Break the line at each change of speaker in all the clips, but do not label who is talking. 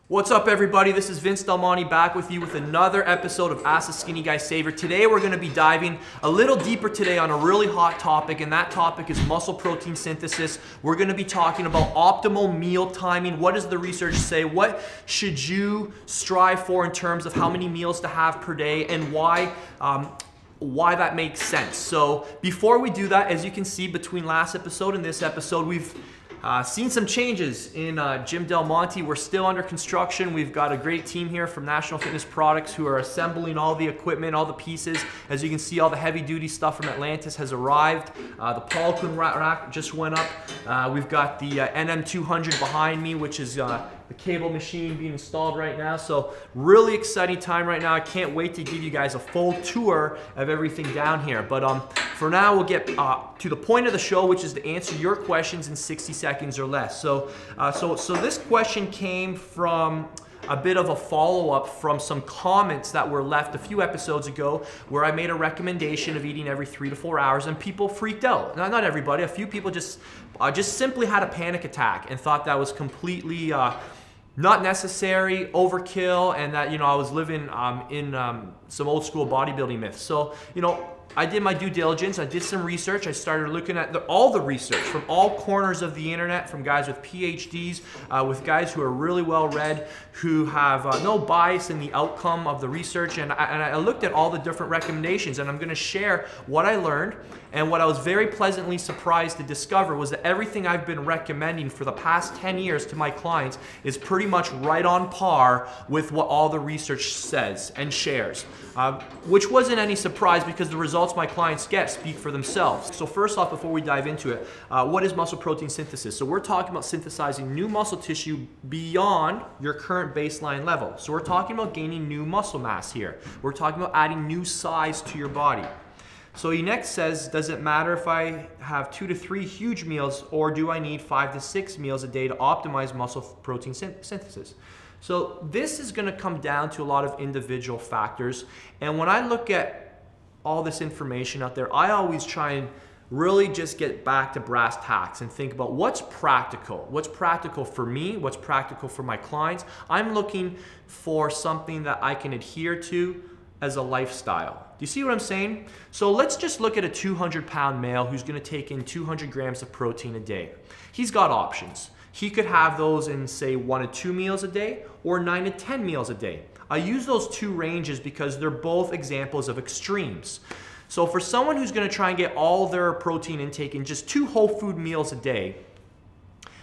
What's up, everybody? This is Vince Del Monte back with you with another episode of Ask the Skinny Guy Saver. Today we're going to be diving a little deeper today on a really hot topic, and that topic is muscle protein synthesis. We're going to be talking about optimal meal timing. What does the research say? What should you strive for in terms of how many meals to have per day, and why that makes sense. So before we do that, as you can see between last episode and this episode, we've seen some changes in Gym Del Monte. We're still under construction. We've got a great team here from National Fitness Products who are assembling all the equipment, all the pieces. As you can see, all the heavy duty stuff from Atlantis has arrived. The Paulkin rack just went up. We've got the NM200 behind me, which is the cable machine being installed right now. So really exciting time right now. I can't wait to give you guys a full tour of everything down here. But for now, we'll get to the point of the show, which is to answer your questions in 60 seconds or less. So this question came from a bit of a follow-up from some comments that were left a few episodes ago where I made a recommendation of eating every 3 to 4 hours, and people freaked out. Not everybody, a few people just simply had a panic attack and thought that was completely not necessary, overkill, and that, I was living in some old school bodybuilding myths. So, I did my due diligence, I did some research, I started looking at all the research from all corners of the internet, from guys with PhDs, with guys who are really well read, who have no bias in the outcome of the research, and I looked at all the different recommendations, and I'm gonna share what I learned. And what I was very pleasantly surprised to discover was that everything I've been recommending for the past 10 years to my clients is pretty much right on par with what all the research says and shares, which wasn't any surprise because the results my clients get speak for themselves. So first off, before we dive into it, what is muscle protein synthesis? So we're talking about synthesizing new muscle tissue beyond your current baseline level. So we're talking about gaining new muscle mass here. We're talking about adding new size to your body. So he next says, does it matter if I have 2 to 3 huge meals, or do I need 5 to 6 meals a day to optimize muscle protein synthesis? So this is going to come down to a lot of individual factors. And when I look at all this information out there, I always try and really just get back to brass tacks and think about what's practical. What's practical for me? What's practical for my clients? I'm looking for something that I can adhere to as a lifestyle. Do you see what I'm saying? So let's just look at a 200-pound male who's going to take in 200 grams of protein a day. He's got options. He could have those in, say, 1 to 2 meals a day or 9 to 10 meals a day. I use those two ranges because they're both examples of extremes. So for someone who's going to try and get all their protein intake in just 2 whole food meals a day,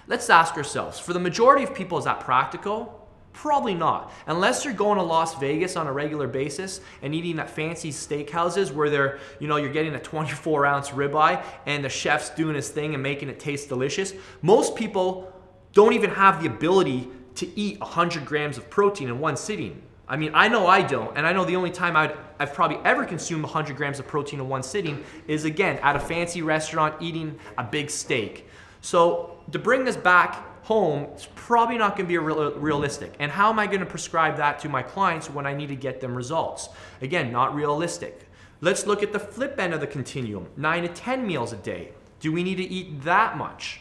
let's ask ourselves, for the majority of people, is that practical? Probably not. Unless you're going to Las Vegas on a regular basis and eating at fancy steakhouses where you're getting a 24-ounce ribeye and the chef's doing his thing and making it taste delicious. Most people don't even have the ability to eat 100 grams of protein in one sitting. I mean, I know I don't, and I know the only time I've probably ever consumed 100 grams of protein in one sitting is, again, at a fancy restaurant eating a big steak. So to bring this back home, it's probably not going to be realistic. And how am I going to prescribe that to my clients when I need to get them results? Again, not realistic. Let's look at the flip end of the continuum, 9 to 10 meals a day. Do we need to eat that much?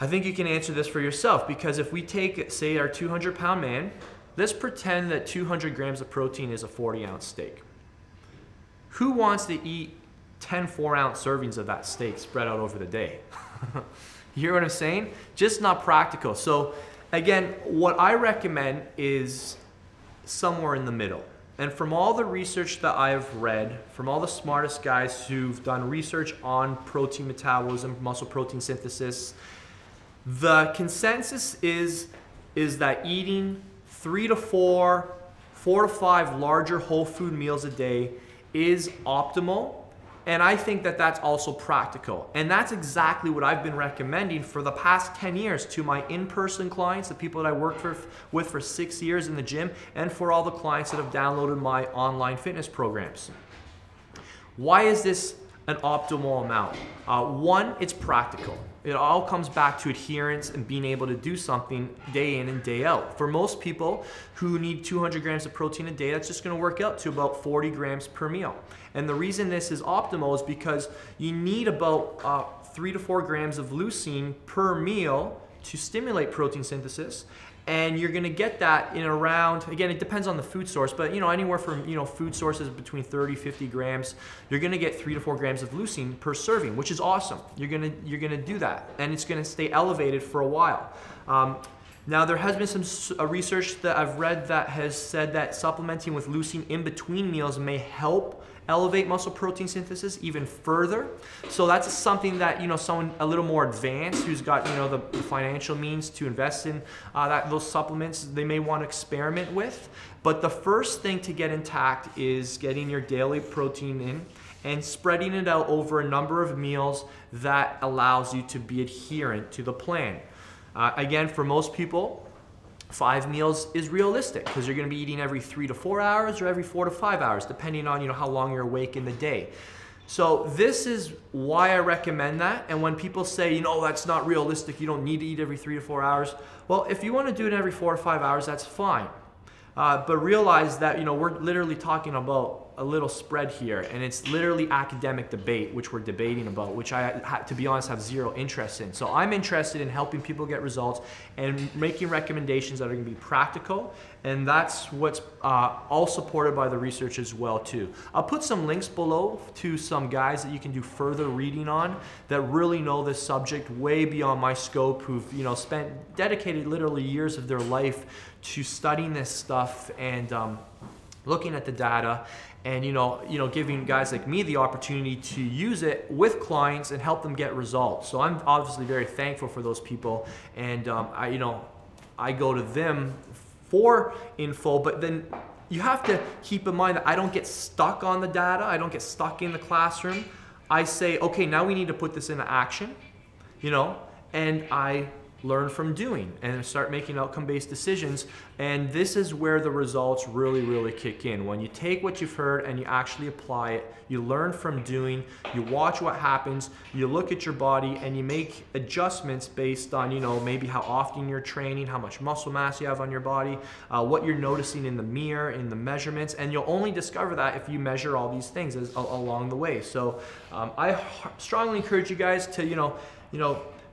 I think you can answer this for yourself, because if we take, say, our 200-pound man, let's pretend that 200 grams of protein is a 40-ounce steak. Who wants to eat 10 4-ounce servings of that steak spread out over the day? You hear what I'm saying? Just not practical. So again, what I recommend is somewhere in the middle. And from all the research that I've read, from all the smartest guys who've done research on protein metabolism, muscle protein synthesis, the consensus is that eating 3 to 4, 4 to 5 larger whole food meals a day is optimal. And I think that that's also practical. And that's exactly what I've been recommending for the past 10 years to my in-person clients, the people that I worked with for 6 years in the gym, and for all the clients that have downloaded my online fitness programs. Why is this an optimal amount? One, it's practical. It all comes back to adherence and being able to do something day in and day out. For most people who need 200 grams of protein a day, that's just going to work out to about 40 grams per meal. And the reason this is optimal is because you need about 3 to 4 grams of leucine per meal to stimulate protein synthesis. And you're gonna get that in around, again, it depends on the food source, but anywhere from food sources between 30-50 grams, you're gonna get 3 to 4 grams of leucine per serving, which is awesome. You're gonna do that, and it's gonna stay elevated for a while. Now, there has been some research that I've read that has said that supplementing with leucine in between meals may help elevate muscle protein synthesis even further. So that's something that someone a little more advanced who's got the financial means to invest in those supplements, they may want to experiment with. But the first thing to get intact is getting your daily protein in and spreading it out over a number of meals that allows you to be adherent to the plan. Again, for most people, 5 meals is realistic because you're going to be eating every 3 to 4 hours or every 4 to 5 hours, depending on how long you're awake in the day. So this is why I recommend that. And when people say, that's not realistic, you don't need to eat every 3 to 4 hours. Well, if you want to do it every 4 to 5 hours, that's fine. But realize that we're literally talking about a little spread here, and it's literally academic debate, which we're debating about, which I, to be honest, have zero interest in. So I'm interested in helping people get results and making recommendations that are going to be practical, and that's what's all supported by the research as well too. I'll put some links below to some guys that you can do further reading on that really know this subject way beyond my scope, who've dedicated literally years of their life to studying this stuff and looking at the data, and giving guys like me the opportunity to use it with clients and help them get results. So I'm obviously very thankful for those people, and I go to them for info. But then you have to keep in mind that I don't get stuck on the data. I don't get stuck in the classroom. I say, okay, now we need to put this into action, and I learn from doing and start making outcome-based decisions. And this is where the results really, really kick in. When you take what you've heard and you actually apply it, you learn from doing, you watch what happens, you look at your body, and you make adjustments based on, maybe how often you're training, how much muscle mass you have on your body, what you're noticing in the mirror, in the measurements, and you'll only discover that if you measure all these things along the way. So I strongly encourage you guys to,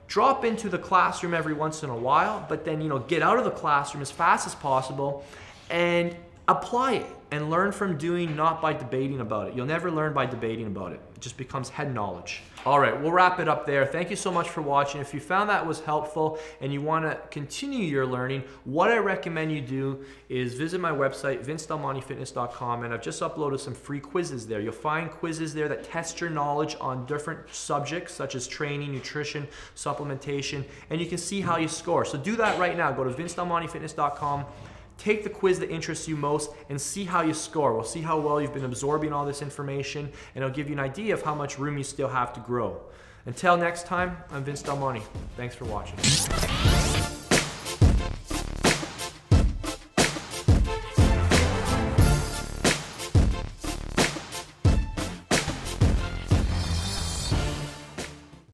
drop into the classroom every once in a while, but then get out of the classroom as fast as possible and apply it and learn from doing, not by debating about it. You'll never learn by debating about it. It just becomes head knowledge. All right, we'll wrap it up there. Thank you so much for watching. If you found that was helpful and you want to continue your learning, what I recommend you do is visit my website, vincedelmontifitness.com, and I've just uploaded some free quizzes there. You'll find quizzes there that test your knowledge on different subjects such as training, nutrition, supplementation, and you can see how you score. So do that right now. Go to vincedelmontifitness.com. Take the quiz that interests you most and see how you score. We'll see how well you've been absorbing all this information, and it'll give you an idea of how much room you still have to grow. Until next time, I'm Vince Del Monte. Thanks for watching.